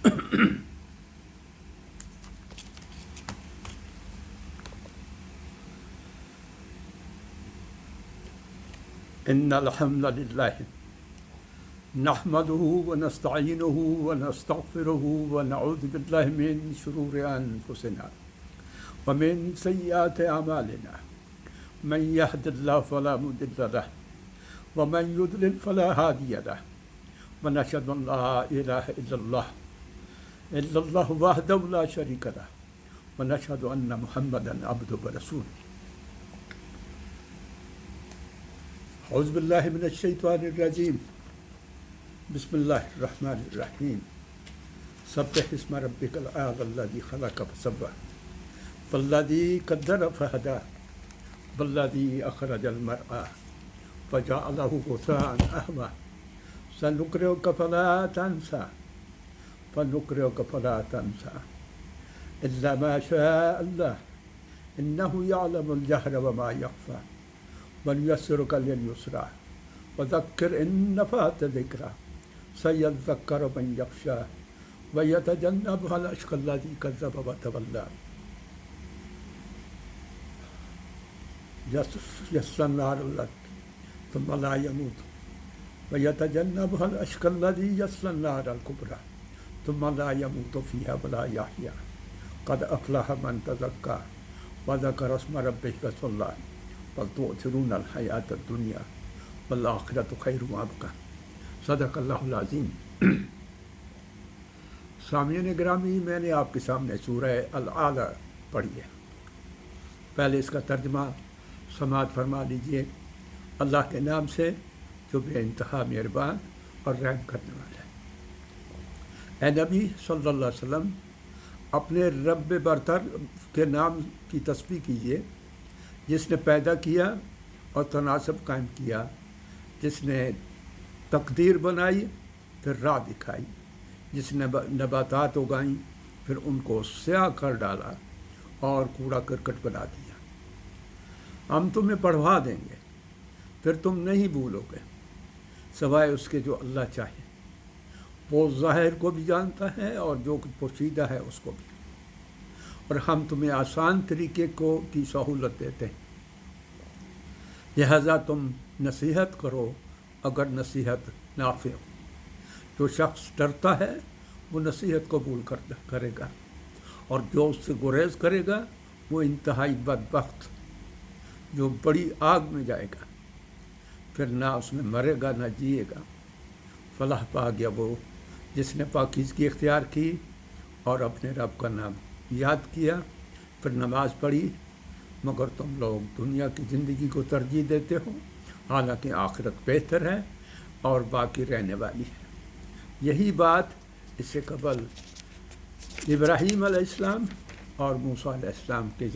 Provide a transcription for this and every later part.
ان الحمد لله نحمده ونستعينه ونستغفره ونعوذ بالله من شرور انفسنا ومن سيئات اعمالنا من يهد الله فلا مضل له ومن يضلل فلا هادي له ونشهد ان لا اله الا الله وحده لا شريك له ونشهد ان محمدا عبده ورسوله. اعوذ باللہ من الشیطان الرجیم بسم اللہ الرحمن الرحیم سبح اسم ربک الاعلی الذی خلق فسوى والذی قدر فہدی والذی اخرج المرعى فجعله غثاء احوى سنقرئک فلا تنسى الا ما شاء الله انه يعلم الجهر وما يخفى ونيسرك لليسرى وذكر إن نفعت الذكرى سيذكر من يخشى ويتجنبها الأشقى الذي كذب وتولى يصلى النار التي ثم لا يموت ويتجنبها الأشقى الذي يصلى النار الكبرى ثم لا يموت فيها ولا يحيا قد أفلح من تزكى وذكر اسم ربه فصلى بل تؤثرون الحیات الدنیا والآخرۃ خیر وابقیٰ. صدق اللہ العظیم. سامعین گرامی، میں نے آپ کے سامنے سورہ الاعلیٰ پڑھی ہے. پہلے اس کا ترجمہ سماعت فرما لیجیے. اللہ کے نام سے جو بے انتہا مہربان اور رحم کرنے والا ہے. اے نبی صلی اللہ علیہ وسلم، اپنے رب برتر کے نام کی تسبیح کیجیے، جس نے پیدا کیا اور تناسب قائم کیا، جس نے تقدیر بنائی پھر راہ دکھائی، جس نے نباتات اگائیں پھر ان کو سیاہ کر ڈالا اور کوڑا کرکٹ بنا دیا. ہم تمہیں پڑھوا دیں گے پھر تم نہیں بھولو گے سوائے اس کے جو اللہ چاہے. وہ ظاہر کو بھی جانتا ہے اور جو کچھ پوشیدہ ہے اس کو بھی. اور ہم تمہیں آسان طریقے کی سہولت دیتے ہیں، لہذا تم نصیحت کرو اگر نصیحت نافع ہو. جو شخص ڈرتا ہے وہ نصیحت قبول کرے گا، اور جو اس سے گریز کرے گا وہ انتہائی بدبخت، جو بڑی آگ میں جائے گا، پھر نہ اس میں مرے گا نہ جیے گا. فلاح پا گیا وہ جس نے پاکیزگی اختیار کی اور اپنے رب کا نام یاد کیا، پھر نماز پڑھی. مگر تم لوگ دنیا کی زندگی کو ترجیح دیتے ہو، حالانکہ آخرت بہتر ہے اور باقی رہنے والی ہے. یہی بات اس سے قبل ابراہیم علیہ السلام اور موسیٰ علیہ السلام کے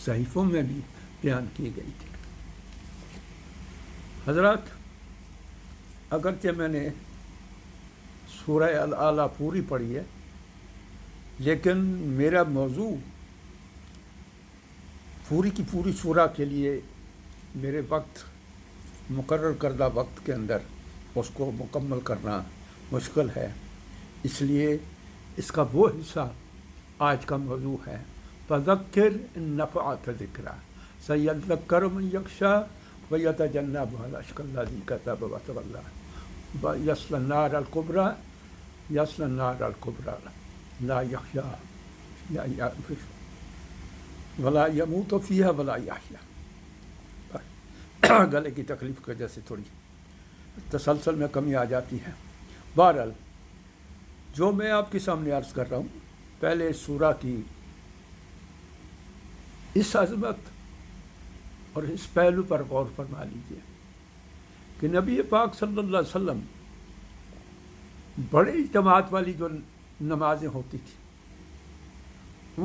صحیفوں میں بھی بیان کی گئی تھی. حضرات، اگرچہ میں نے سورہ الاعلیٰ پوری پڑھی ہے، لیکن میرا موضوع پوری کی پوری سورہ کے لیے میرے مقرر کردہ وقت کے اندر اس کو مکمل کرنا مشکل ہے. اس لیے اس کا وہ حصہ آج کا موضوع ہے. فذکر ان نفعت الذکریٰ سیذکر من یخشی ویتجنبها الاشقی الذی کذب وتولی یصلی النار الکبریٰ لا یحییٰ ولا یموت فیہا ولا یحییٰ. گلے کی تکلیف کی وجہ سے تھوڑی تسلسل میں کمی آ جاتی ہے. بہرحال جو میں آپ کے سامنے عرض کر رہا ہوں، پہلے اس سورہ کی اس عظمت اور اس پہلو پر غور فرما لیجیے کہ نبی پاک صلی اللہ علیہ وسلم بڑے اجتماعات والی جو نمازیں ہوتی تھیں،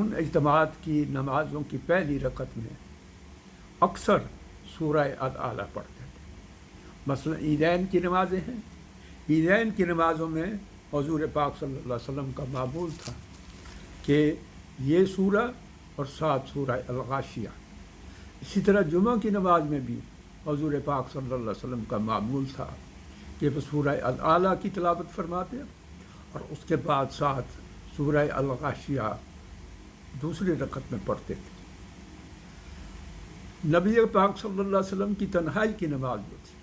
ان اجتماعات کی نمازوں کی پہلی رکعت میں اکثر سورہ الاعلیٰ پڑھتے تھے. مثلا عیدین کی نمازیں ہیں، عیدین کی نمازوں میں حضور پاک صلی اللہ علیہ وسلم کا معمول تھا کہ یہ سورہ اور ساتھ سورہ الغاشیہ. اسی طرح جمعہ کی نماز میں بھی حضور پاک صلی اللہ علیہ وسلم کا معمول تھا کہ وہ سورہ الاعلیٰ کی تلاوت فرماتے اور اس کے بعد ساتھ سورہ الغاشیہ دوسری رکعت میں پڑھتے تھے۔ نبی پاک صلی اللہ علیہ وسلم کی تنہائی کی نماز جو تھی،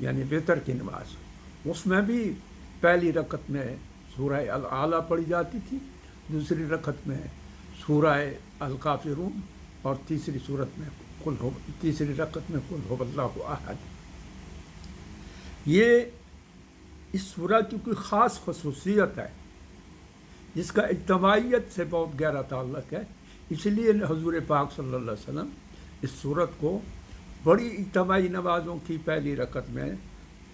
یعنی وتر کی نماز، اس میں بھی پہلی رکعت میں سورہ الاعلیٰ پڑھی جاتی تھی، دوسری رکعت میں سورہ الکافرون، اور تیسری رکعت میں قل هو اللہ احد۔ یہ اس سورہ کی کوئی خاص خصوصیت ہے جس کا اجتماعیت سے بہت گہرا تعلق ہے، اس لیے حضور پاک صلی اللہ علیہ وسلم اس سورت کو بڑی اجتماعی نمازوں کی پہلی رکعت میں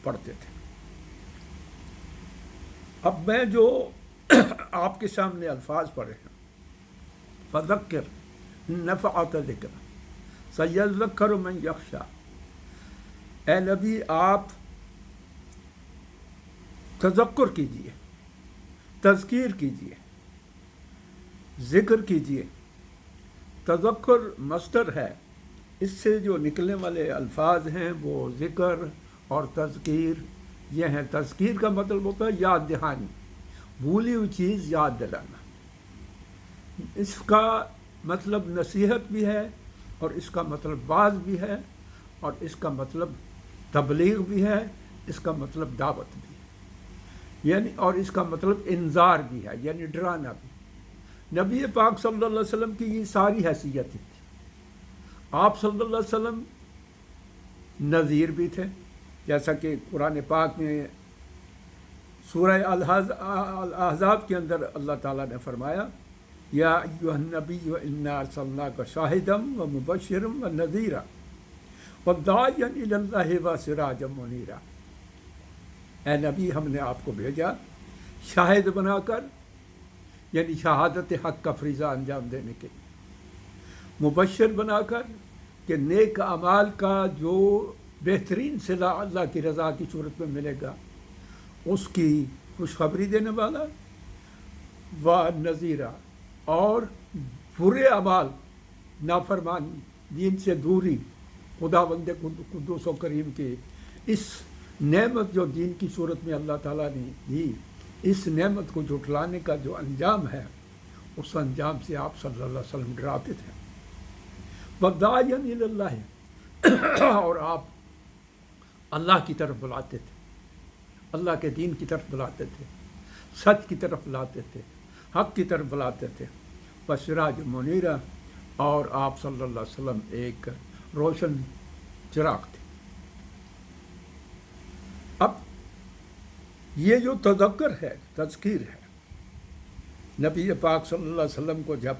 پڑھتے تھے۔ اب میں جو آپ کے سامنے الفاظ پڑھے ہیں، فذکر نفعت ذکر سیذکر من یخشی، اے نبی آپ تذکر کیجئے، تذکیر کیجئے، ذکر کیجئے۔ تذکر مصدر ہے، اس سے جو نکلنے والے الفاظ ہیں وہ ذکر اور تذکیر یہ ہیں۔ تذکیر کا مطلب ہوتا ہے یاد دہانی، بھولی ہوئی چیز یاد دلانا۔ اس کا مطلب نصیحت بھی ہے، اور اس کا مطلب واعظ بھی ہے، اور اس کا مطلب تبلیغ بھی ہے، اس کا مطلب دعوت بھی ہے، یعنی اور اس کا مطلب انذار بھی ہے، یعنی ڈرانا بھی۔ نبی پاک صلی اللہ علیہ وسلم کی یہ ساری حیثیتیں تھی۔ آپ صلی اللہ علیہ وسلم نذیر بھی تھے، جیسا کہ قرآن پاک میں سورہ الاحزاب کے اندر اللہ تعالیٰ نے فرمایا، یا ایھا النبی انا ارسلناک شاہدا ومبشرا ونذیرا وداعیا الی اللہ وسراجا منیرا۔ اے نبی، ہم نے آپ کو بھیجا شاہد بنا کر، یعنی شہادت حق کا فریضہ انجام دینے کے لیے، مبشر بنا کر کہ نیک اعمال کا جو بہترین صلہ اللہ کی رضا کی صورت میں ملے گا اس کی خوشخبری دینے والا، و نذیرہ، اور برے اعمال، نافرمانی، دین سے دوری، خداوند قدوس و کریم کی اس نعمت جو دین کی صورت میں اللہ تعالیٰ نے دی، اس نعمت کو جھٹلانے کا جو انجام ہے، اس انجام سے آپ صلی اللہ علیہ وسلم ڈراتے تھے۔ وَدَاعِيًا إِلَى اللَّهِ، اور آپ اللہ کی طرف بلاتے تھے، اللہ کے دین کی طرف بلاتے تھے، سچ کی طرف بلاتے تھے، حق کی طرف بلاتے تھے۔ وَسِرَاجٌ مُنِيرًا، اور آپ صلی اللہ علیہ وسلم ایک روشن چراغ تھے۔ اب یہ جو تذکر ہے، تذکیر ہے، نبی پاک صلی اللہ علیہ وسلم کو جب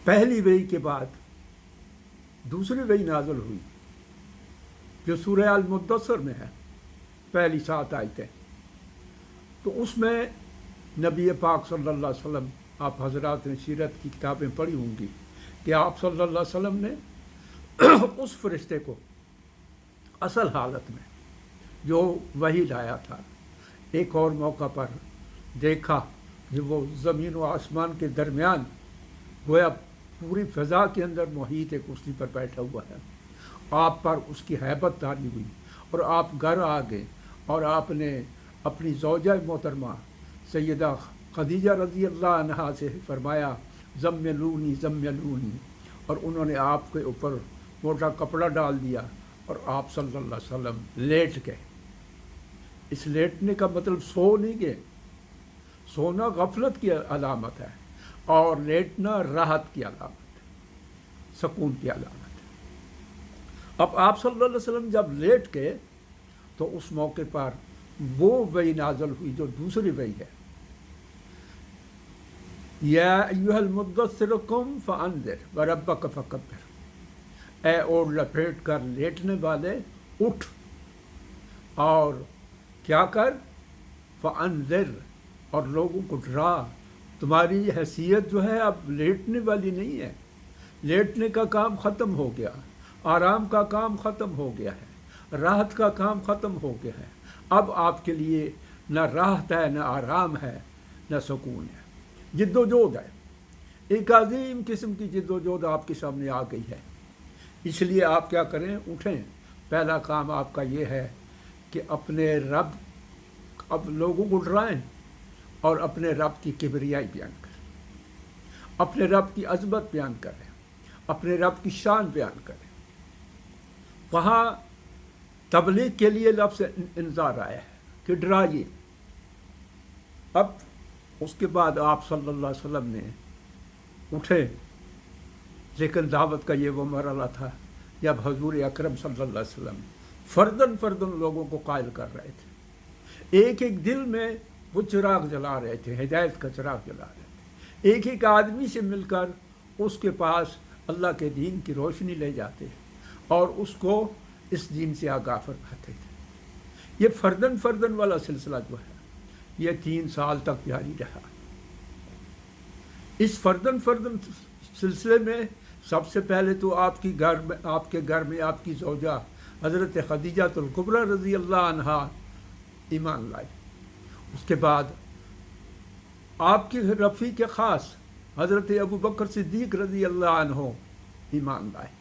پہلی وحی کے بعد دوسری وحی نازل ہوئی جو سورہ المدثر میں ہے، پہلی 7 آیتیں، تو اس میں نبی پاک صلی اللہ علیہ وسلم، آپ حضرات نے سیرت کی کتابیں پڑھی ہوں گی کہ آپ صلی اللہ علیہ وسلم نے اس فرشتے کو اصل حالت میں جو وحی لایا تھا، ایک اور موقع پر دیکھا کہ وہ زمین و آسمان کے درمیان گویا پوری فضا کے اندر محیط ایک کرسی پر بیٹھا ہوا ہے۔ آپ پر اس کی ہیبت طاری ہوئی، اور آپ گھر آ گئے، اور آپ نے اپنی زوجہ محترمہ سیدہ خدیجہ رضی اللہ عنہا سے فرمایا، زملونی زملونی، اور انہوں نے آپ کے اوپر موٹا کپڑا ڈال دیا، اور آپ صلی اللہ علیہ وسلم لیٹ گئے۔ اس لیٹنے کا مطلب سو نہیں گئے، سونا غفلت کی علامت ہے، اور لیٹنا راحت کی علامت ہے، سکون کی علامت ہے۔ اب آپ صلی اللہ علیہ وسلم جب لیٹ گئے تو اس موقع پر وہ وحی نازل ہوئی جو دوسری وحی ہے، یا ایھا المدثر قم فانذر وربک فکبر، اے اوڑھ لپیٹ کر لیٹنے والے اٹھ اور کیا کر، فانذر، اور لوگوں کو ڈرا۔ تمہاری حیثیت جو ہے اب لیٹنے والی نہیں ہے، لیٹنے کا کام ختم ہو گیا، آرام کا کام ختم ہو گیا ہے، راحت کا کام ختم ہو گیا ہے۔ اب آپ کے لیے نہ راحت ہے، نہ آرام ہے، نہ سکون ہے، جد و جہد ہے، ایک عظیم قسم کی جد و جہد آپ کے سامنے آ گئی ہے۔ اس لیے آپ کیا کریں، اٹھیں۔ پہلا کام آپ کا یہ ہے کہ اپنے رب اب لوگوں کو ڈرائیں اور اپنے رب کی کبریائی بیان کریں، اپنے رب کی عظمت بیان کریں، اپنے رب کی شان بیان کریں۔ وہاں تبلیغ کے لیے لفظ انذار آیا ہے کہ ڈرائیے۔ اب اس کے بعد آپ صلی اللہ علیہ وسلم نے اٹھے، لیکن دعوت کا یہ وہ مرحلہ تھا جب حضور اکرم صلی اللہ علیہ وسلم فرداً لوگوں کو قائل کر رہے تھے، ایک ایک دل میں وہ چراغ جلا رہے تھے، ہدایت کا چراغ جلا رہے تھے، ایک ایک آدمی سے مل کر اس کے پاس اللہ کے دین کی روشنی لے جاتے اور اس کو اس دین سے آگاہ فرماتے تھے۔ یہ فرداً والا سلسلہ جو ہے یہ 3 سال تک جاری رہا۔ اس فرداً سلسلے میں سب سے پہلے تو آپ کے گھر میں آپ کی زوجہ حضرت خدیجہ الکبریٰ رضی اللہ عنہا ایمان لائی۔ اس کے بعد آپ کے رفیق خاص حضرت ابو بکر صدیق رضی اللہ عنہ ایمان لائے،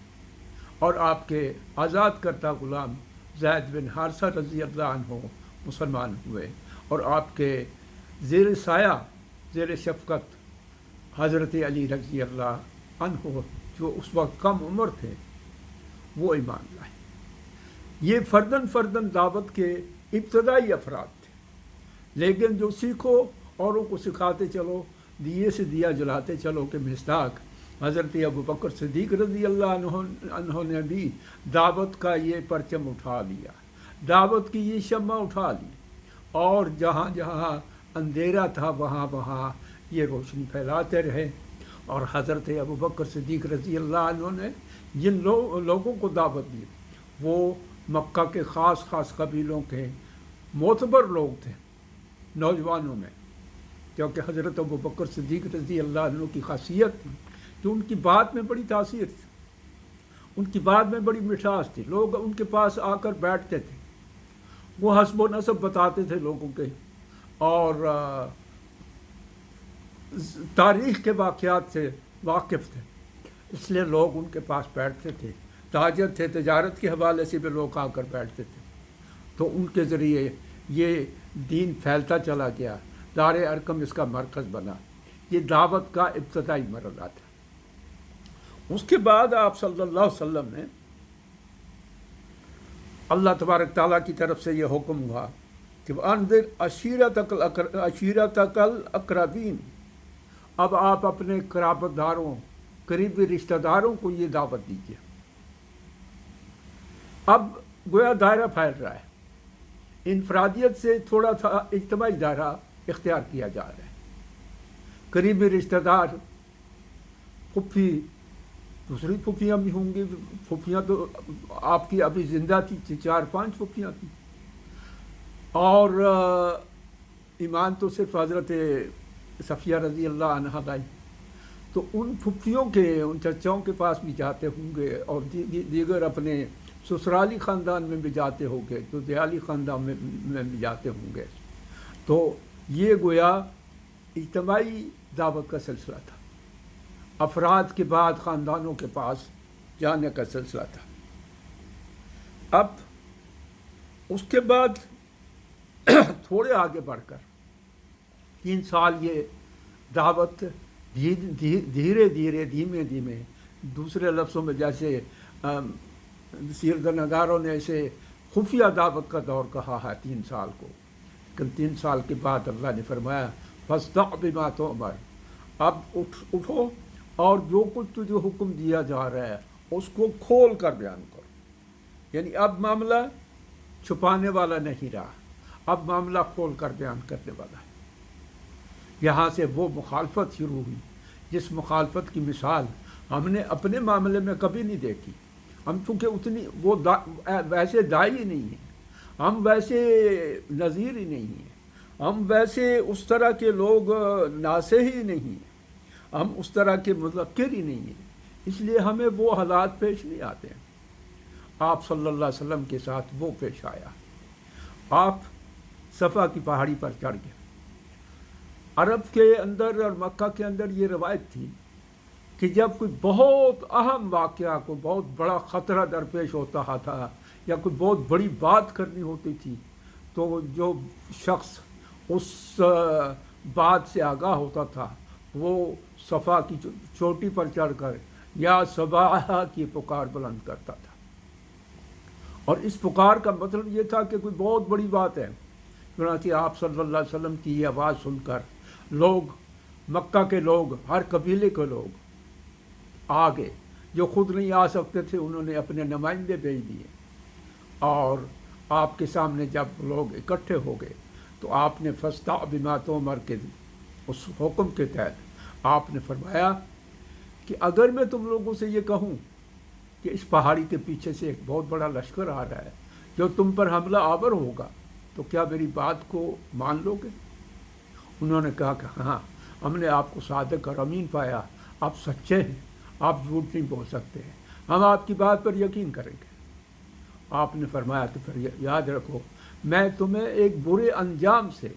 اور آپ کے آزاد کردہ غلام زید بن حارثہ رضی اللہ عنہ مسلمان ہوئے، اور آپ کے زیر سایہ زیر شفقت حضرت علی رضی اللہ عنہ جو اس وقت کم عمر تھے وہ ایمان لائے۔ یہ فرداً دعوت کے ابتدائی افراد تھے، لیکن جو سیکھو اوروں کو سکھاتے چلو، دیے سے دیا جلاتے چلو کے مصداق حضرت ابو بکر صدیق رضی اللہ عنہ نے بھی دعوت کا یہ پرچم اٹھا لیا، دعوت کی یہ شمع اٹھا لی، اور جہاں جہاں اندھیرا تھا وہاں یہ روشنی پھیلاتے رہے۔ اور حضرت ابو بکر صدیق رضی اللہ عنہ نے جن لوگوں کو دعوت دی وہ مکہ کے خاص قبیلوں کے معتبر لوگ تھے نوجوانوں میں، کیونکہ حضرت ابو بکر صدیق رضی اللہ عنہ کی خاصیت تھی کہ ان کی بات میں بڑی تاثیر تھی، ان کی بات میں بڑی مٹھاس تھی، لوگ ان کے پاس آ کر بیٹھتے تھے، وہ حسب و نسب بتاتے تھے لوگوں کے، اور تاریخ کے واقعات سے واقف تھے، اس لیے لوگ ان کے پاس بیٹھتے تھے، تاجر تھے، تجارت کے حوالے سے بھی لوگ آ کر بیٹھتے تھے، تو ان کے ذریعے یہ دین پھیلتا چلا گیا، دار ارقم اس کا مرکز بنا۔ یہ دعوت کا ابتدائی مرحلہ تھا۔ اس کے بعد آپ صلی اللہ علیہ وسلم نے اللہ تبارک تعالیٰ کی طرف سے یہ حکم ہوا کہ انذر عشیرتک الاقربین، اب آپ اپنے قرابت داروں، قریبی رشتہ داروں کو یہ دعوت دیجیے۔ اب گویا دائرہ پھیل رہا ہے، انفرادیت سے تھوڑا سا اجتماعی دائرہ اختیار کیا جا رہا ہے۔ قریبی رشتہ دار، پھپھی، دوسری پھپھیاں بھی ہوں گی، پھپھیاں تو آپ کی ابھی زندہ تھی، 4-5 پھپھیاں تھیں، اور ایمان تو صرف حضرت صفیہ رضی اللہ عنہا لائی، تو ان پھپھیوں کے، ان چچاؤں کے پاس بھی جاتے ہوں گے، اور دیگر اپنے سسرالی خاندان میں بھی جاتے ہوں گے، تو دیالی خاندان میں بھی جاتے ہوں گے۔ تو یہ گویا اجتماعی دعوت کا سلسلہ تھا، افراد کے بعد خاندانوں کے پاس جانے کا سلسلہ تھا۔ اب اس کے بعد تھوڑے آگے بڑھ کر 3 سال یہ دعوت دھیرے دھیمے، دوسرے لفظوں میں جیسے سیرت نگاروں نے اسے خفیہ دعوت کا دور کہا ہے 3 سال کو، لیکن 3 سال کے بعد اللہ نے فرمایا فاصدع بما تؤمر، اب اٹھو اور جو کچھ تجھے حکم دیا جا رہا ہے اس کو کھول کر بیان کرو، یعنی اب معاملہ چھپانے والا نہیں رہا، اب معاملہ کھول کر بیان کرنے والا ہے۔ یہاں سے وہ مخالفت شروع ہوئی جس مخالفت کی مثال ہم نے اپنے معاملے میں کبھی نہیں دیکھی۔ ہم چونکہ اتنی وہ ویسے داعی نہیں ہیں، ہم ویسے نذیر ہی نہیں ہیں، ہم ویسے اس طرح کے لوگ ناصح ہی نہیں ہیں، ہم اس طرح کے مذکر ہی نہیں ہیں، اس لیے ہمیں وہ حالات پیش نہیں آتے ہیں۔ آپ صلی اللہ علیہ وسلم کے ساتھ وہ پیش آیا۔ آپ صفا کی پہاڑی پر چڑھ گئے۔ عرب کے اندر اور مکہ کے اندر یہ روایت تھی کہ جب کوئی بہت اہم واقعہ، کوئی بہت بڑا خطرہ درپیش ہوتا تھا یا کوئی بہت بڑی بات کرنی ہوتی تھی تو جو شخص اس بات سے آگاہ ہوتا تھا وہ صفا کی چوٹی پر چڑھ کر یا صباح کی پکار بلند کرتا تھا، اور اس پکار کا مطلب یہ تھا کہ کوئی بہت بڑی بات ہے۔ چنانچہ آپ صلی اللہ علیہ وسلم کی یہ آواز سن کر لوگ، مکہ کے لوگ، ہر قبیلے کے لوگ آگے، جو خود نہیں آ سکتے تھے انہوں نے اپنے نمائندے بھیج دیے، اور آپ کے سامنے جب لوگ اکٹھے ہو گئے تو آپ نے فاصدع بما تؤمر کے اس حکم کے تحت آپ نے فرمایا کہ اگر میں تم لوگوں سے یہ کہوں کہ اس پہاڑی کے پیچھے سے ایک بہت بڑا لشکر آ رہا ہے جو تم پر حملہ آور ہوگا، تو کیا میری بات کو مان لو گے؟ انہوں نے کہا کہ ہاں، ہم نے آپ کو صادق اور امین پایا، آپ سچے ہیں، آپ جھوٹ نہیں بول سکتے ہیں، ہم آپ کی بات پر یقین کریں گے۔ آپ نے فرمایا کہ پھر یاد رکھو، میں تمہیں ایک برے انجام سے،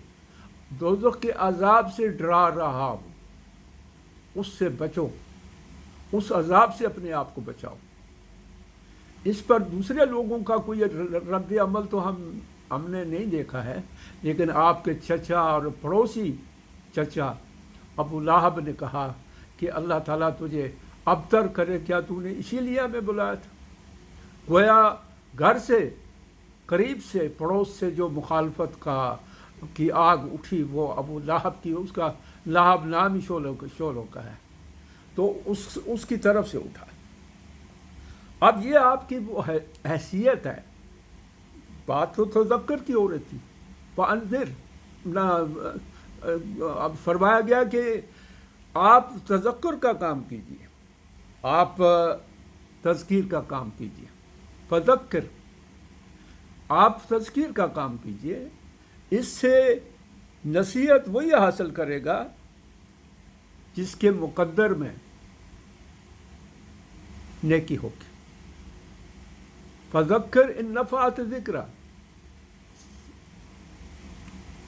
دوزخ کے عذاب سے ڈرا رہا ہوں، اس سے بچو، اس عذاب سے اپنے آپ کو بچاؤ۔ اس پر دوسرے لوگوں کا کوئی رد عمل تو ہم نے نہیں دیکھا ہے، لیکن آپ کے چچا اور پڑوسی چچا ابو لہب نے کہا کہ اللہ تعالیٰ تجھے ابتر کرے، کیا تو نے اسی لیے ہمیں بلایا تھا؟ گویا گھر سے، قریب سے، پڑوس سے جو مخالفت کی آگ اٹھی وہ ابو لہب کی، اس کا لہب نام ہی شولوں کا ہے، تو اس کی طرف سے اٹھا۔ اب یہ آپ کی وہ حیثیت ہے، بات تو تذکر کی ہو رہی تھی، فانذر، اب فرمایا گیا کہ آپ تذکر کا کام کیجیے، آپ تذکیر کا کام کیجیے، فذکر، آپ تذکیر کا کام کیجیے، اس سے نصیحت وہی حاصل کرے گا جس کے مقدر میں نیکی ہوگی۔ فذکر ان نفعت ذکرہ،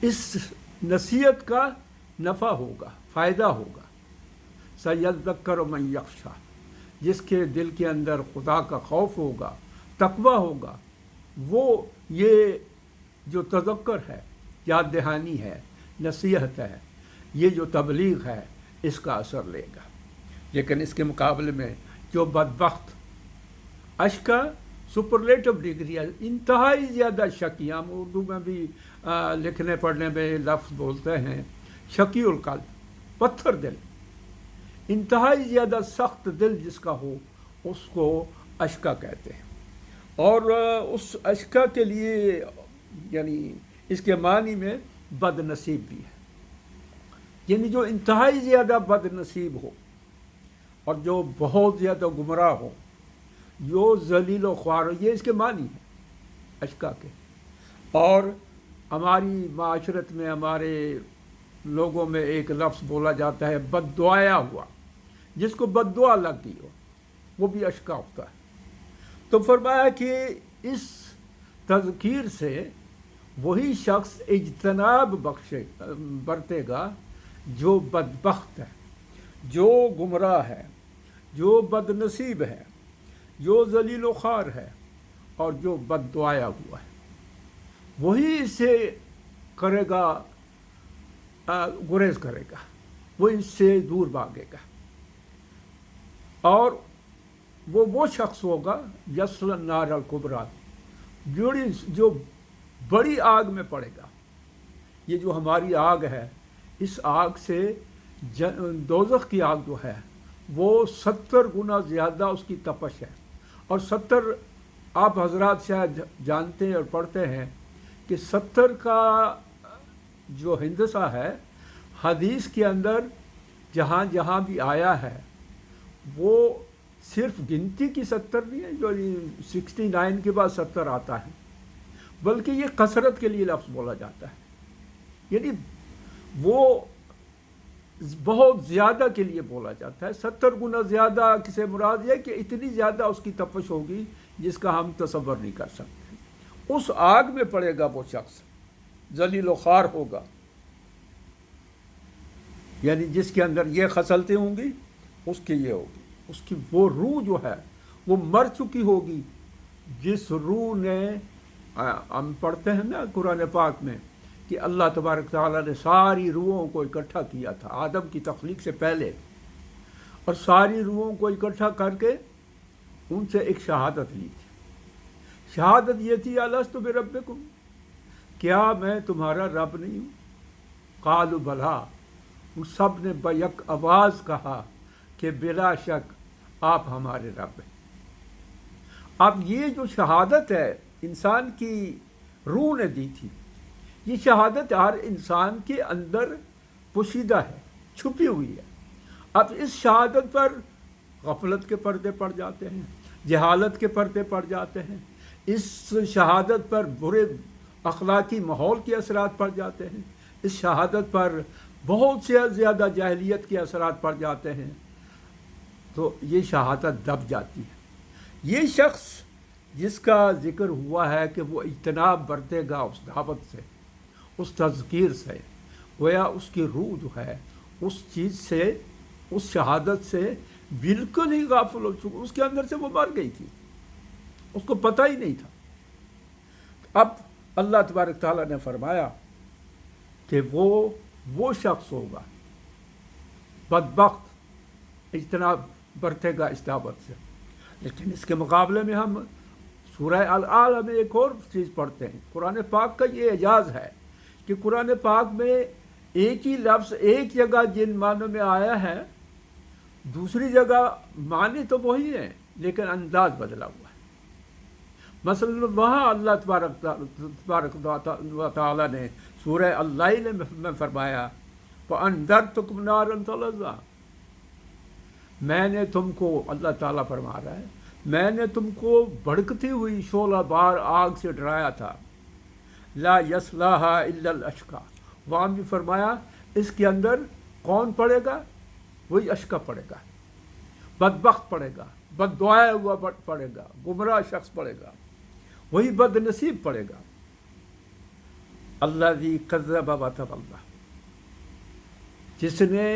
اس نصیحت کا نفع ہوگا، فائدہ ہوگا۔ سیذکر من یخشی، جس کے دل کے اندر خدا کا خوف ہوگا، تقوی ہوگا، وہ یہ جو تذکر ہے، یاد دہانی ہے، نصیحت ہے، یہ جو تبلیغ ہے، اس کا اثر لے گا۔ لیکن اس کے مقابلے میں جو بدبخت، اشکا سپرلیٹو ڈگری ہے، انتہائی زیادہ شکی، ہم اردو میں بھی لکھنے پڑھنے میں لفظ بولتے ہیں شکی القلب، پتھر دل، انتہائی زیادہ سخت دل جس کا ہو اس کو اشکا کہتے ہیں۔ اور اس اشکا کے لیے یعنی اس کے معنی میں بد نصیب بھی ہے، یعنی جو انتہائی زیادہ بد نصیب ہو اور جو بہت زیادہ گمراہ ہو، جو ذلیل و خوار ہو، یہ اس کے معنی ہے اشکا کے۔ اور ہماری معاشرت میں، ہمارے لوگوں میں ایک لفظ بولا جاتا ہے بد دعایا ہوا، جس کو بد دعا لگ گئی ہو وہ بھی اشکا ہوتا ہے۔ تو فرمایا کہ اس تذکیر سے وہی شخص اجتناب برتے گا جو بدبخت ہے، جو گمراہ ہے، جو بد نصیب ہے، جو ذلیل و خوار ہے، اور جو بد دعایا ہوا ہے، وہی اس سے کرے گا، گریز کرے گا، وہ اس سے دور بھاگے گا، اور وہ شخص ہوگا یصلی النار الکبریٰ، جو بڑی آگ میں پڑے گا۔ یہ جو ہماری آگ ہے، اس آگ سے دوزخ کی آگ جو ہے وہ 70 گنا زیادہ اس کی تپش ہے، اور 70 آپ حضرات شاید جانتے ہیں اور پڑھتے ہیں کہ 70 کا جو ہندسہ ہے حدیث کے اندر جہاں جہاں بھی آیا ہے، وہ صرف گنتی کی 70 نہیں ہے جو 69 کے بعد 70 آتا ہے، بلکہ یہ کثرت کے لیے لفظ بولا جاتا ہے، یعنی وہ بہت زیادہ کے لیے بولا جاتا ہے۔ 70 گنا زیادہ کسے مراد ہے کہ اتنی زیادہ اس کی تپش ہوگی جس کا ہم تصور نہیں کر سکتے۔ اس آگ میں پڑے گا وہ شخص، ذلیل و خوار ہوگا، یعنی جس کے اندر یہ خصلتیں ہوں گی، اس کی یہ ہوگی، اس کی وہ روح جو ہے وہ مر چکی ہوگی، جس روح نے ہم پڑھتے ہیں نا قرآن پاک میں کہ اللہ تبارک تعالیٰ نے ساری روحوں کو اکٹھا کیا تھا آدم کی تخلیق سے پہلے، اور ساری روحوں کو اکٹھا کر کے ان سے ایک شہادت لی تھی۔ شہادت یہ تھی الستُ بربکم، کیا میں تمہارا رب نہیں ہوں؟ قالوا بلا، ان سب نے بیک آواز کہا کہ بلا شک آپ ہمارے رب ہیں۔ اب یہ جو شہادت ہے انسان کی روح نے دی تھی، یہ شہادت ہر انسان کے اندر پوشیدہ ہے، چھپی ہوئی ہے۔ اب اس شہادت پر غفلت کے پردے پڑ جاتے ہیں، جہالت کے پردے پڑ جاتے ہیں، اس شہادت پر برے اخلاقی ماحول کے اثرات پڑ جاتے ہیں، اس شہادت پر بہت سے زیادہ جاہلیت کے اثرات پڑ جاتے ہیں، تو یہ شہادت دب جاتی ہے۔ یہ شخص جس کا ذکر ہوا ہے کہ وہ اجتناب برتے گا اس دعوت سے، اس تذکیر سے، گویا اس کی روح جو ہے اس چیز سے، اس شہادت سے بالکل ہی غافل ہو چکی، اس کے اندر سے وہ مر گئی تھی، اس کو پتہ ہی نہیں تھا۔ اب اللہ تبارک تعالیٰ نے فرمایا کہ وہ شخص ہوگا بدبخت اجتناب برتے گا اس دعوت سے۔ لیکن اس کے مقابلے میں ہم سورہ الاعلیٰ میں ایک اور چیز پڑھتے ہیں۔ قرآن پاک کا یہ اعجاز ہے کہ قرآن پاک میں ایک ہی لفظ ایک جگہ جن معنوں میں آیا ہے، دوسری جگہ معنی تو وہی ہیں لیکن انداز بدلا ہوا ہے۔ مثلا وہاں اللہ تبارک و تعالیٰ نے سورہ اللیل میں فرمایا فَأَنذَرْتُكُمْ نَارًا تَلَظَّىٰ، میں نے تم کو، اللہ تعالیٰ فرما رہا ہے، میں نے تم کو بھڑکتی ہوئی شعلہ بار آگ سے ڈرایا تھا، لا يَصْلَاهَا إِلَّا الْأَشْقَى، وہاں بھی فرمایا اس کے اندر کون پڑے گا؟ وہی اشقا پڑے گا، بدبخت پڑے گا، بد دعایا ہوا پڑے گا، گمراہ شخص پڑے گا، وہی بد نصیب پڑے گا۔ الذی کذب وتولی، جس نے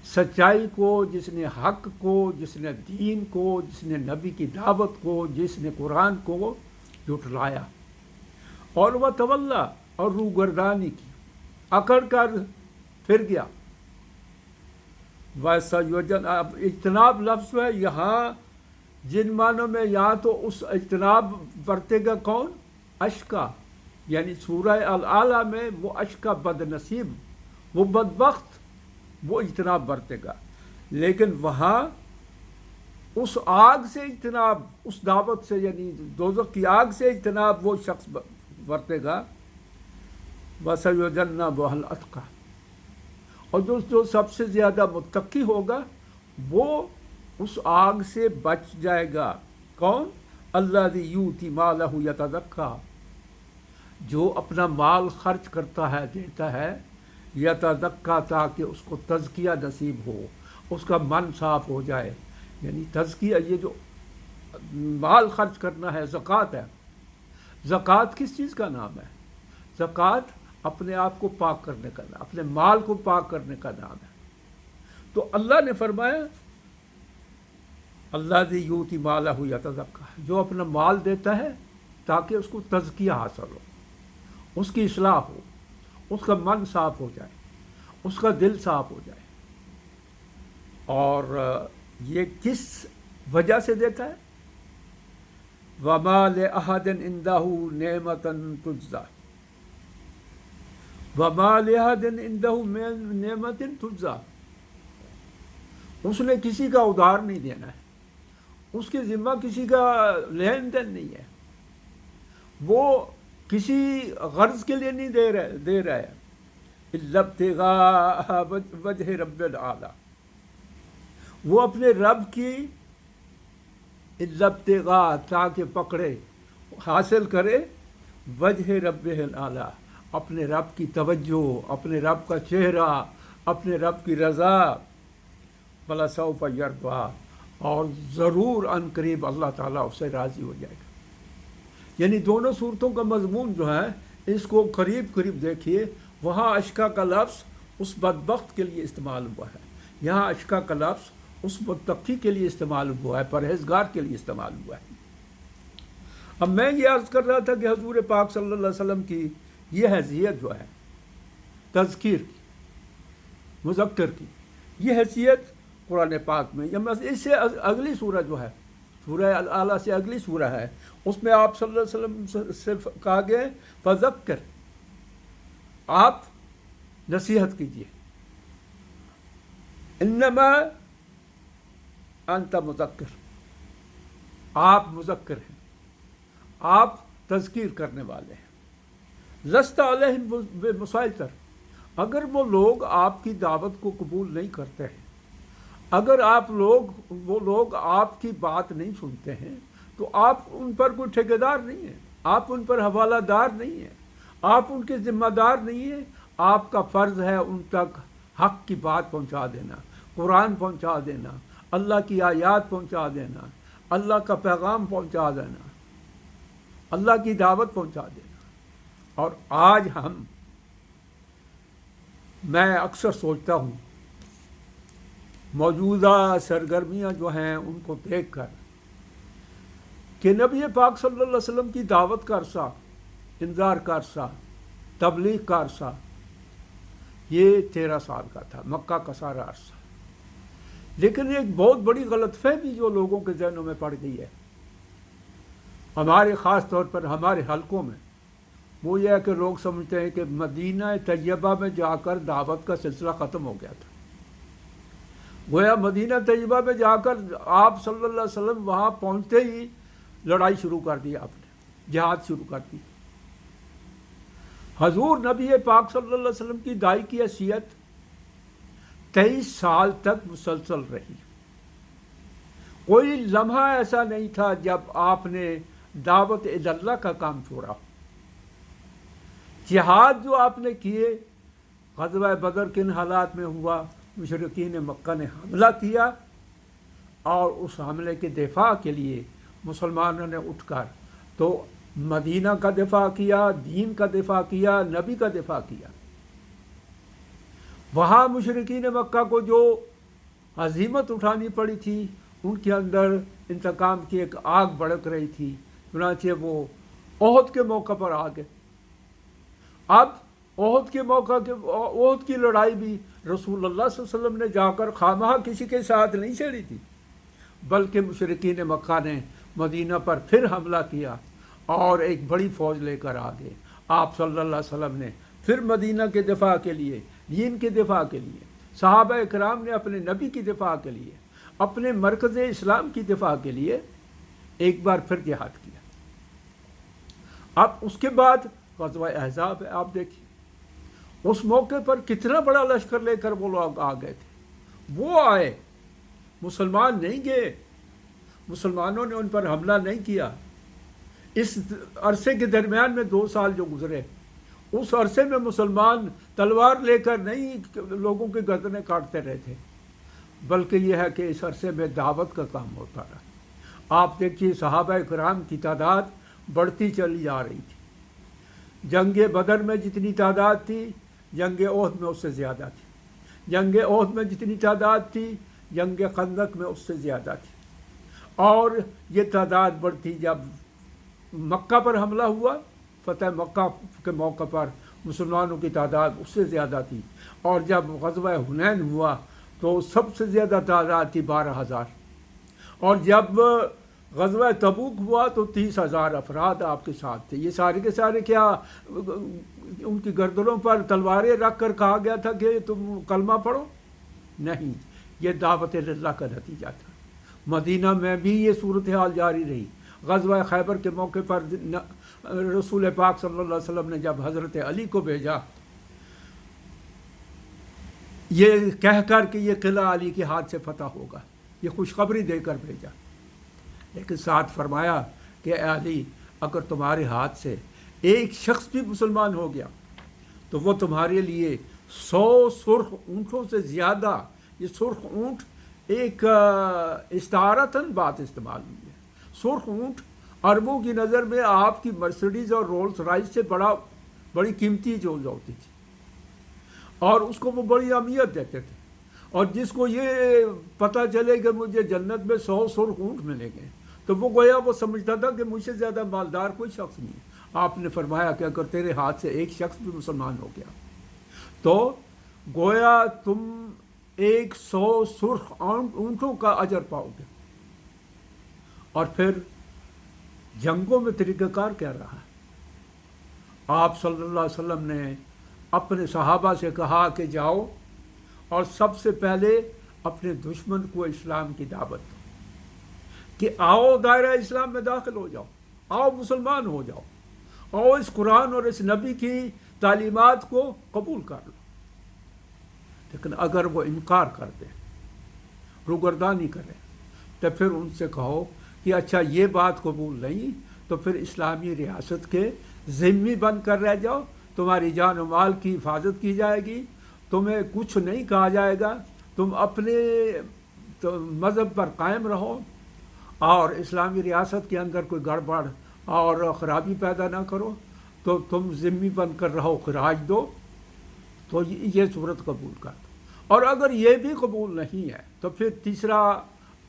سچائی کو، جس نے حق کو، جس نے دین کو، جس نے نبی کی دعوت کو، جس نے قرآن کو جھٹلایا، اور وہ تولی، اور روگردانی کی، اکڑ کر پھر گیا۔ ویسا یوجن، اب اجتناب لفظ ہے یہاں جن معنوں میں، یہاں تو اس اجتناب برتے گا کون؟ اشقا، یعنی سورہ الاعلیٰ میں وہ اشقا بد نصیب، وہ بدبخت، وہ اجتناب برتے گا، لیکن وہاں اس آگ سے اجتناب، اس دعوت سے، یعنی دوزخ کی آگ سے اجتناب وہ شخص برتے گا۔ وَسَيُجَنَّبُهَا الْأَتْقَى، اور جو سب سے زیادہ متقی ہوگا وہ اس آگ سے بچ جائے گا۔ کون؟ الذی یؤتی مالہ یتزکیٰ، جو اپنا مال خرچ کرتا ہے، دیتا ہے، یتزکیٰ، تاکہ اس کو تزکیہ نصیب ہو، اس کا من صاف ہو جائے۔ یعنی تزکیہ، یہ جو مال خرچ کرنا ہے، زکوٰۃ ہے۔ زکوٰۃ کس چیز کا نام ہے؟ زکوٰۃ اپنے آپ کو پاک کرنے کا نام، اپنے مال کو پاک کرنے کا نام ہے۔ تو اللہ نے فرمایا الذی یؤتی مالہ یتزکیٰ، جو اپنا مال دیتا ہے تاکہ اس کو تزکیہ حاصل ہو، اس کی اصلاح ہو، اس کا من صاف ہو جائے، اس کا دل صاف ہو جائے۔ اور یہ کس وجہ سے دیتا ہے؟ وَمَا لِأَحَدٍ عِندَهُ نِعْمَةً تُجْزَىٰ، وَمَا لِأَحَدٍ عِندَهُ نِعْمَةٍ تُجْزَىٰ، اس نے کسی کا ادھار نہیں دینا ہے، اس کے ذمہ کسی کا لین دین نہیں ہے، وہ کسی غرض کے لیے نہیں دے رہا ہے، اِلَّا ابْتِغَاءَ وَجْهِ رَبِّ الْأَعْلَىٰ، وہ اپنے رب کی اِلَّا ابْتِغَاءَ، تاکہ پکڑے، حاصل کرے، وجہ رب الأعلیٰ، اپنے رب کی توجہ، اپنے رب کا چہرہ، اپنے رب کی رضا، وَلَسَوْفَ يَرْضَىٰ، اور ضرور ان قریب اللہ تعالیٰ اس سے راضی ہو جائے گا۔ یعنی دونوں صورتوں کا مضمون جو ہے اس کو قریب دیکھیے، وہاں اشقا کا لفظ اس بدبخت کے لیے استعمال ہوا ہے، یہاں اشقا کا لفظ اس متقی کے لیے استعمال ہوا ہے، پرہیزگار کے لیے استعمال ہوا ہے۔ اب میں یہ عرض کر رہا تھا کہ حضور پاک صلی اللہ علیہ وسلم کی یہ حیثیت جو ہے تذکیر کی، مذکر کی، یہ حیثیت قرآن پاک میں، یا اس سے اگلی سورہ جو ہے سورہ الاعلیٰ سے اگلی سورہ ہے، اس میں آپ صلی اللہ علیہ وسلم سے کہا گیا ہے فذکر، آپ نصیحت کیجیے، انما انت مذکر، آپ مذکر ہیں، آپ تذکیر کرنے والے ہیں، لست علیہم بمسیطر، اگر وہ لوگ آپ کی دعوت کو قبول نہیں کرتے ہیں، اگر وہ لوگ آپ کی بات نہیں سنتے ہیں، تو آپ ان پر کوئی ٹھیکیدار نہیں ہیں، آپ ان پر حوالہ دار نہیں ہیں، آپ ان کے ذمہ دار نہیں ہیں، آپ کا فرض ہے ان تک حق کی بات پہنچا دینا، قرآن پہنچا دینا، اللہ کی آیات پہنچا دینا، اللہ کا پیغام پہنچا دینا، اللہ کی دعوت پہنچا دینا۔ اور آج میں اکثر سوچتا ہوں موجودہ سرگرمیاں جو ہیں ان کو دیکھ کر کہ نبی پاک صلی اللہ علیہ وسلم کی دعوت کا عرصہ، انذار کا عرصہ، تبلیغ کا عرصہ یہ 13 سال کا تھا، مکہ کا سارا عرصہ، لیکن ایک بہت بڑی غلط فہمی جو لوگوں کے ذہنوں میں پڑ گئی ہے، ہمارے خاص طور پر ہمارے حلقوں میں، وہ یہ ہے کہ لوگ سمجھتے ہیں کہ مدینہ طیبہ میں جا کر دعوت کا سلسلہ ختم ہو گیا تھا، گویا مدینہ طیبہ میں جا کر آپ صلی اللہ علیہ وسلم وہاں پہنچتے ہی لڑائی شروع کر دی، آپ نے جہاد شروع کر دی۔ حضور نبی پاک صلی اللہ علیہ وسلم کی داعی کی حیثیت 23 سال تک مسلسل رہی، کوئی لمحہ ایسا نہیں تھا جب آپ نے دعوت اللہ کا کام چھوڑا۔ جہاد جو آپ نے کیے، غزوہ بدر کن حالات میں ہوا، مشرکین مکہ نے حملہ کیا، اور اس حملے کے دفاع کے لیے مسلمانوں نے اٹھ کر تو مدینہ کا دفاع کیا، دین کا دفاع کیا، نبی کا دفاع کیا۔ وہاں مشرکین مکہ کو جو ہزیمت اٹھانی پڑی تھی، ان کے اندر انتقام کی ایک آگ بھڑک رہی تھی، چنانچہ وہ احد کے موقع پر آ گئے۔ اب احد کی لڑائی بھی رسول اللہ صلی اللہ علیہ وسلم نے جا کر خواہ کسی کے ساتھ نہیں چھیڑی تھی، بلکہ مشرکین مکہ نے مدینہ پر پھر حملہ کیا اور ایک بڑی فوج لے کر آ گئے۔ آپ صلی اللہ علیہ وسلم نے پھر مدینہ کے دفاع کے لیے، دین کے دفاع کے لیے، صحابہ اکرام نے اپنے نبی کی دفاع کے لیے، اپنے مرکز اسلام کی دفاع کے لیے ایک بار پھر جہاد کیا۔ اب اس کے بعد غزوہ احزاب ہے، آپ دیکھیے اس موقع پر کتنا بڑا لشکر لے کر وہ لوگ آ گئے تھے، وہ آئے، مسلمان نہیں گئے، مسلمانوں نے ان پر حملہ نہیں کیا۔ اس عرصے کے درمیان میں 2 سال جو گزرے، اس عرصے میں مسلمان تلوار لے کر نہیں لوگوں کی گردنیں کاٹتے رہے تھے، بلکہ یہ ہے کہ اس عرصے میں دعوت کا کام ہوتا رہا۔ آپ دیکھیے صحابہ کرام کی تعداد بڑھتی چلی جا رہی تھی، جنگ بدر میں جتنی تعداد تھی جنگ احد میں اس سے زیادہ تھی، جنگ احد میں جتنی تعداد تھی جنگ خندق میں اس سے زیادہ تھی، اور یہ تعداد بڑھتی جب مکہ پر حملہ ہوا، فتح مکہ کے موقع پر مسلمانوں کی تعداد اس سے زیادہ تھی، اور جب غزوہ حنین ہوا تو سب سے زیادہ تعداد تھی 12,000، اور جب غزوہ تبوک ہوا تو 30,000 افراد آپ کے ساتھ تھے۔ یہ سارے کے سارے کیا ان کی گردنوں پر تلواریں رکھ کر کہا گیا تھا کہ تم کلمہ پڑھو؟ نہیں، یہ دعوت اللہ کا نتیجہ تھا۔ مدینہ میں بھی یہ صورتحال جاری رہی۔ غزوہ خیبر کے موقع پر رسول پاک صلی اللہ علیہ وسلم نے جب حضرت علی کو بھیجا یہ کہہ کر کہ یہ قلعہ علی کے ہاتھ سے فتح ہوگا، یہ خوشخبری دے کر بھیجا، لیکن ساتھ فرمایا کہ اے علی، اگر تمہارے ہاتھ سے ایک شخص بھی مسلمان ہو گیا تو وہ تمہارے لیے 100 سرخ اونٹوں سے زیادہ، یہ سرخ اونٹ ایک استعارتاً بات استعمال ہوئی ہے۔ سرخ اونٹ عربوں کی نظر میں آپ کی مرسیڈیز اور رولز رائس سے بڑی قیمتی جو ہوتی تھی، اور اس کو وہ بڑی اہمیت دیتے تھے، اور جس کو یہ پتہ چلے کہ مجھے جنت میں 100 سرخ اونٹ ملیں گے تو وہ گویا وہ سمجھتا تھا کہ مجھ سے زیادہ مالدار کوئی شخص نہیں. آپ نے فرمایا کہ اگر تیرے ہاتھ سے ایک شخص بھی مسلمان ہو گیا تو گویا تم 100 سرخ اونٹوں کا اجر پاؤ گے. اور پھر جنگوں میں طریقہ کار کیا رہا؟ آپ صلی اللہ علیہ وسلم نے اپنے صحابہ سے کہا کہ جاؤ اور سب سے پہلے اپنے دشمن کو اسلام کی دعوت دو کہ آؤ دائرہ اسلام میں داخل ہو جاؤ، آؤ مسلمان ہو جاؤ، آؤ اس قرآن اور اس نبی کی تعلیمات کو قبول کر لو. لیکن اگر وہ انکار کر دیں، روگردانی کریں، تو پھر ان سے کہو کہ اچھا یہ بات قبول نہیں تو پھر اسلامی ریاست کے ذمہ بن کر رہ جاؤ، تمہاری جان و مال کی حفاظت کی جائے گی، تمہیں کچھ نہیں کہا جائے گا، تم اپنے مذہب پر قائم رہو اور اسلامی ریاست کے اندر کوئی گڑبڑ اور خرابی پیدا نہ کرو، تو تم ذمہ بن کر رہو، خراج دو. تو یہ صورت قبول کر دو. اور اگر یہ بھی قبول نہیں ہے تو پھر تیسرا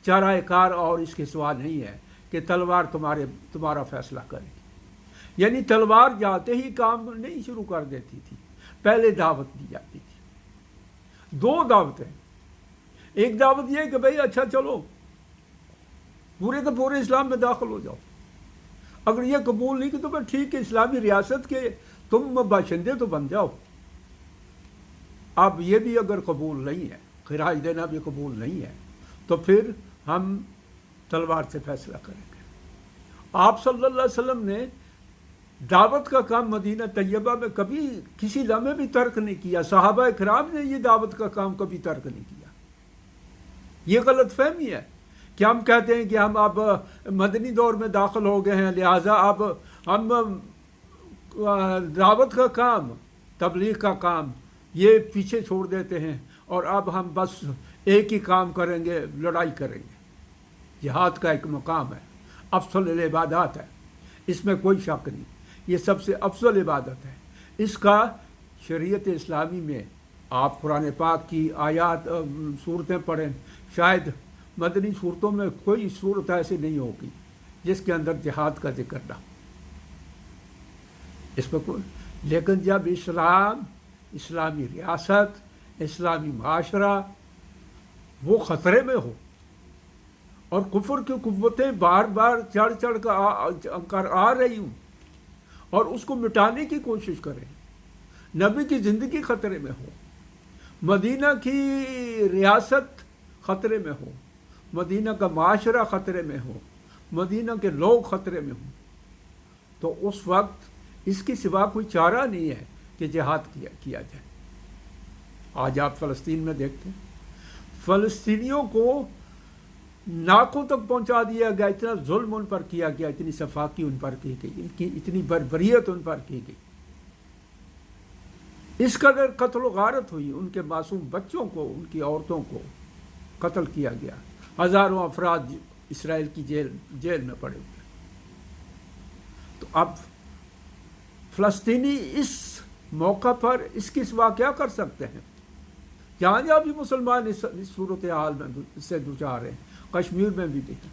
چارہ کار اور اس کے سوا نہیں ہے کہ تلوار تمہارا فیصلہ کرے گی. یعنی تلوار جاتے ہی کام نہیں شروع کر دیتی تھی، پہلے دعوت دی جاتی تھی. 2 دعوتیں. ایک دعوت یہ کہ بھئی اچھا چلو پورے کے پورے اسلام میں داخل ہو جاؤ. اگر یہ قبول نہیں کہ تو پھر ٹھیک ہے، اسلامی ریاست کے تم باشندے تو بن جاؤ. اب یہ بھی اگر قبول نہیں ہے، خراج دینا بھی قبول نہیں ہے، تو پھر ہم تلوار سے فیصلہ کریں گے. آپ صلی اللہ علیہ وسلم نے دعوت کا کام مدینہ طیبہ میں کبھی کسی لمحے بھی ترک نہیں کیا. صحابہ کرام نے یہ دعوت کا کام کبھی ترک نہیں کیا. یہ غلط فہمی ہے کہ ہم کہتے ہیں کہ ہم اب مدنی دور میں داخل ہو گئے ہیں، لہٰذا اب ہم دعوت کا کام، تبلیغ کا کام یہ پیچھے چھوڑ دیتے ہیں اور اب ہم بس ایک ہی کام کریں گے، لڑائی کریں گے. جہاد کا ایک مقام ہے، افضل العبادات ہے، اس میں کوئی شک نہیں. یہ سب سے افضل عبادت ہے. اس کا شریعت اسلامی میں آپ قرآن پاک کی آیات صورتیں پڑھیں، شاید مدنی صورتوں میں کوئی صورت ایسی نہیں ہوگی جس کے اندر جہاد کا ذکر نہ ہو. اس میں کوئی. لیکن جب اسلامی ریاست، اسلامی معاشرہ وہ خطرے میں ہو اور کفر کی قوتیں بار بار چڑھ کر آ رہی ہوں اور اس کو مٹانے کی کوشش کریں، نبی کی زندگی خطرے میں ہو، مدینہ کی ریاست خطرے میں ہو، مدینہ کا معاشرہ خطرے میں ہو، مدینہ کے لوگ خطرے میں ہوں، تو اس وقت اس کی سوا کوئی چارہ نہیں ہے کہ جہاد کیا جائے. آج آپ فلسطین میں دیکھتے ہیں، فلسطینیوں کو ناکوں تک پہنچا دیا گیا، اتنا ظلم ان پر کیا گیا، اتنی سفاکی ان پر کی گئی، ان کی اتنی بربریت ان پر کی گئی، اس قدر قتل و غارت ہوئی، ان کے معصوم بچوں کو، ان کی عورتوں کو قتل کیا گیا. ہزاروں افراد اسرائیل کی جیل میں پڑے ہوئے. تو اب فلسطینی اس موقع پر اس کی سوا کیا کر سکتے ہیں؟ جہاں جہاں بھی مسلمان اس صورتحال میں سے دوچار ہیں، کشمیر میں بھی دیکھیں.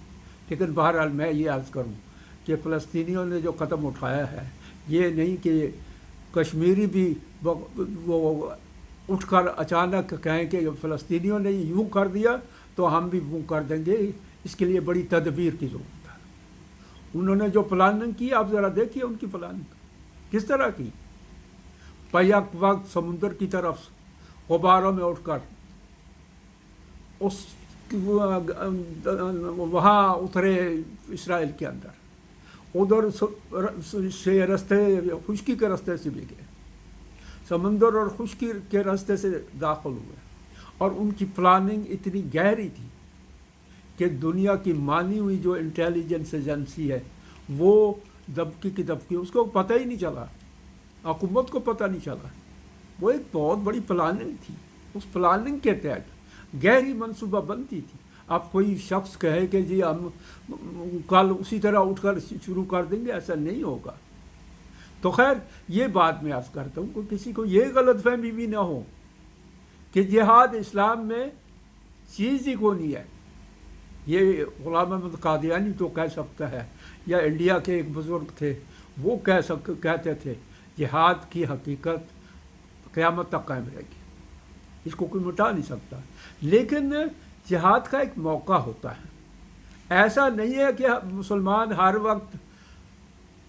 لیکن بہرحال میں یہ عرض کروں کہ فلسطینیوں نے جو قدم اٹھایا ہے، یہ نہیں کہ کشمیری بھی وہ اٹھ کر اچانک کہیں کہ فلسطینیوں نے یوں کر دیا تو ہم بھی وہ کر دیں گے. اس کے لیے بڑی تدبیر کی ضرورت ہے. انہوں نے جو پلاننگ کی، آپ ذرا دیکھیے ان کی پلاننگ کس طرح کی. بیک وقت سمندر کی طرف غباروں میں اٹھ کر وہاں اترے اسرائیل کے اندر، ادھر سے راستے، خشکی کے راستے سے بھی گئے، سمندر اور خشکی کے راستے سے داخل ہوئے. اور ان کی پلاننگ اتنی گہری تھی کہ دنیا کی مانی ہوئی جو انٹیلیجنس ایجنسی ہے وہ دبکی کی دبکی، اس کو پتہ ہی نہیں چلا، حکومت کو پتہ نہیں چلا. وہ ایک بہت بڑی پلاننگ تھی. اس پلاننگ کے تحت گہری منصوبہ بندی تھی. اب کوئی شخص کہے کہ جی ہم کل اسی طرح اٹھ کر شروع کر دیں گے، ایسا نہیں ہوگا. تو خیر یہ بات میں عرض کرتا ہوں کہ کسی کو یہ غلط فہمی بھی نہ ہو کہ جہاد اسلام میں چیز ہی کو نہیں ہے. یہ غلام احمد قادیانی تو کہہ سکتا ہے، یا انڈیا کے ایک بزرگ تھے وہ کہتے تھے جہاد کی حقیقت قیامت تک قائم رہے گی، اس کو کوئی مٹا نہیں سکتا۔ لیکن جہاد کا ایک موقع ہوتا ہے، ایسا نہیں ہے کہ مسلمان ہر وقت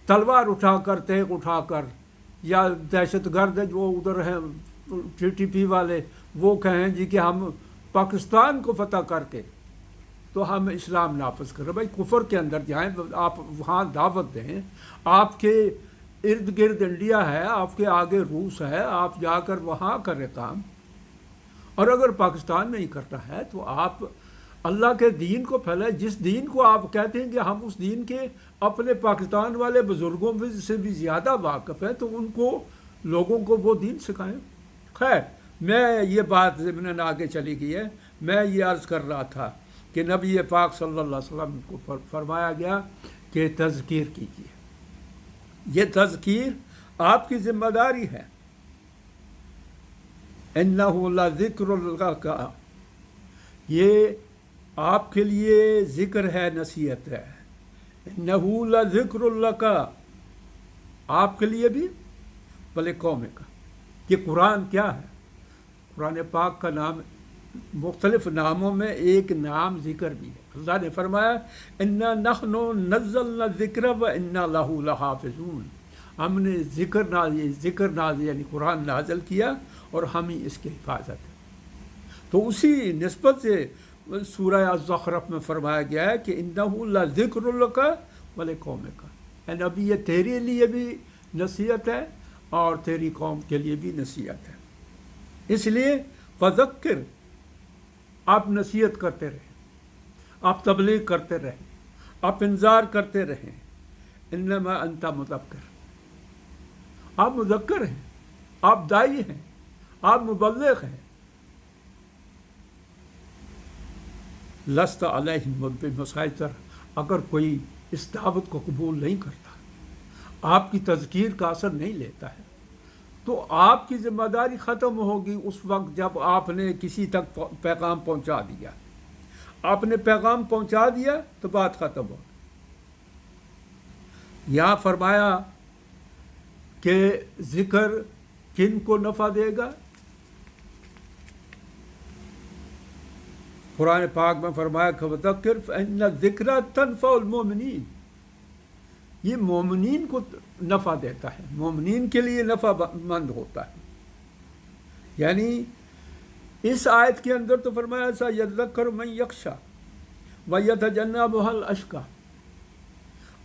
تلوار اٹھا کر، تیغ اٹھا کر، یا دہشت گرد جو ادھر ہیں ٹی پی والے وہ کہیں جی کہ ہم پاکستان کو فتح کر کے تو ہم اسلام نافذ کریں۔ بھائی کفر کے اندر جائیں، آپ وہاں دعوت دیں، آپ کے ارد گرد انڈیا ہے، آپ کے آگے روس ہے، آپ جا کر وہاں کریں کام۔ اور اگر پاکستان نہیں کرتا ہے تو آپ اللہ کے دین کو پھیلائیں، جس دین کو آپ کہتے ہیں کہ ہم اس دین کے اپنے پاکستان والے بزرگوں سے بھی زیادہ واقف ہیں، تو ان کو لوگوں کو وہ دین سکھائیں۔ خیر، میں یہ بات ضمناً آگے چلی گئی ہے، میں یہ عرض کر رہا تھا کہ نبی پاک صلی اللہ علیہ وسلم کو فرمایا گیا کہ تذکیر کیجیے، یہ تذکیر آپ کی ذمہ داری ہے۔ اِنَّهُ لَذِكْرٌ لَكَ، یہ آپ کے لیے ذکر ہے، نصیحت ہے۔ اِنَّهُ لَذِكْرٌ لَكَ، آپ کے لیے بھی وَلِقَوْمِكَ۔ یہ قرآن کیا ہے؟ قرآن پاک کا نام مختلف ناموں میں ایک نام ذکر بھی ہے۔ اللہ نے فرمایا اِنَّا نَحْنُ نَزَّلْنَا الذِّكْرَ وَإِنَّا لَهُ لَحَافِظُونَ، ہم نے ذکر نازل یعنی قرآن نازل کیا اور ہم ہی اس کی حفاظت ہے۔ تو اسی نسبت سے سورہ الزخرف میں فرمایا گیا ہے کہ اِنَّهُ لَذِكْرٌ لَكَ وَلِقَوْمِكَ، اے نبی یہ تیرے لیے بھی نصیحت ہے اور تیری قوم کے لیے بھی نصیحت ہے۔ اس لیے فذکر، آپ نصیحت کرتے رہیں، آپ تبلیغ کرتے رہیں، آپ انذار کرتے رہیں۔ انما انت مذکر، آپ مذکر ہیں، آپ داعی ہیں، آپ مبلغ ہیں۔ لست علیہم بمسیطر، اگر کوئی اس دعوت کو قبول نہیں کرتا، آپ کی تذکیر کا اثر نہیں لیتا ہے، تو آپ کی ذمہ داری ختم ہوگی اس وقت جب آپ نے کسی تک پیغام پہنچا دیا۔ آپ نے پیغام پہنچا دیا تو بات ختم ہو۔ یہاں فرمایا کہ ذکر کن کو نفع دے گا؟ قرآن پاک میں فرمایا کہ وذکر فإن الذکر تنفع المؤمنین، یہ مومنین کو نفع دیتا ہے، مومنین کے لیے نفع مند ہوتا ہے۔ یعنی اس آیت کے اندر تو فرمایا سَيَذَّكَّرُ مَن يَخْشَىٰ وَيَتَجَنَّبُهَا الْأَشْقَىٰ،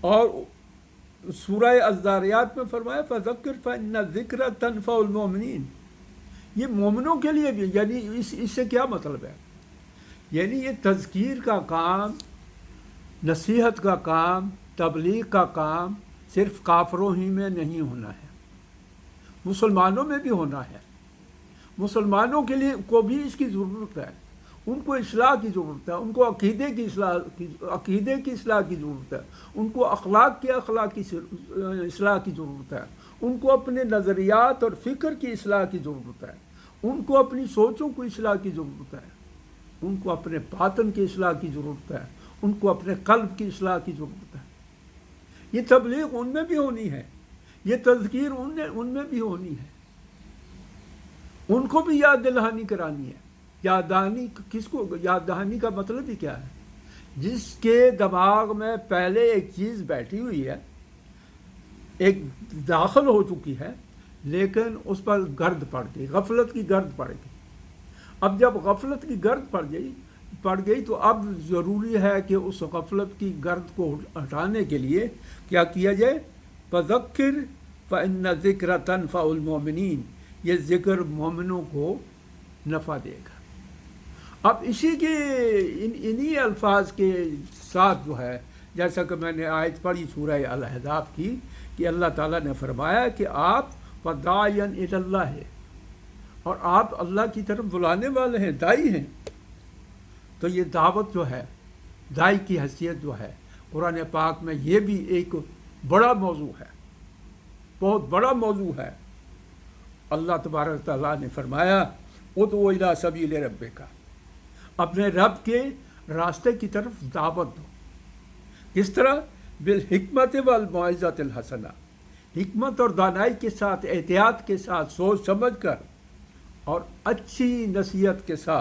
اور سورہ الذاریات میں فرمایا فَذَكِّرْ فَإِنَّ الذِّكْرَ تَنفَعُ الْمُؤْمِنِينَ، یہ مومنوں کے لیے بھی، یعنی اس سے کیا مطلب ہے؟ یعنی یہ تذکیر کا کام، نصیحت کا کام، تبلیغ کا کام صرف کافروں ہی میں نہیں ہونا ہے، مسلمانوں میں بھی ہونا ہے۔ مسلمانوں کے لیے کو بھی اس کی ضرورت ہے، ان کو اصلاح کی ضرورت ہے، ان کو عقیدے کی اصلاح کی ضرورت ہے، ان کو اخلاق کی اصلاح کی ضرورت ہے، ان کو اپنے نظریات اور فکر کی اصلاح کی ضرورت ہے، ان کو اپنی سوچوں کو اصلاح کی ضرورت ہے، ان کو اپنے باطن کی اصلاح کی ضرورت ہے، ان کو اپنے قلب کی اصلاح کی ضرورت ہے۔ یہ تبلیغ ان میں بھی ہونی ہے، یہ تذکیر ان میں بھی ہونی ہے، ان کو بھی یاد دہانی کرانی ہے۔ یاد دہانی کس کو؟ یاد دہانی کا مطلب ہی کیا ہے؟ جس کے دماغ میں پہلے ایک چیز بیٹھی ہوئی ہے، ایک داخل ہو چکی ہے، لیکن اس پر گرد پڑ گئی، غفلت کی گرد پڑ گئی۔ اب جب غفلت کی گرد پڑ گئی تو اب ضروری ہے کہ اس غفلت کی گرد کو ہٹانے کے لیے کیا کیا جائے؟ فذکر فإن الذکر تنفع المؤمنین، یہ ذکر مومنوں کو نفع دے گا۔ اب اسی کے انہی الفاظ کے ساتھ جو ہے، جیسا کہ میں نے آیت پڑھی سورہ الاحزاب کی، کہ اللہ تعالیٰ نے فرمایا کہ آپ فداعیا الی اللہ ہے، اور آپ اللہ کی طرف بلانے والے ہیں، داعی ہیں۔ تو یہ دعوت جو ہے، داعی کی حیثیت جو ہے، قرآن پاک میں یہ بھی ایک بڑا موضوع ہے، بہت بڑا موضوع ہے۔ اللہ تبارک تعالیٰ نے فرمایا ادعو الی سبیل ربک، اپنے رب کے راستے کی طرف دعوت دو. کس طرح؟ بالحکمت والموعظۃ الحسنہ، حکمت اور دانائی کے ساتھ، احتیاط کے ساتھ، سوچ سمجھ کر اور اچھی نصیحت کے ساتھ.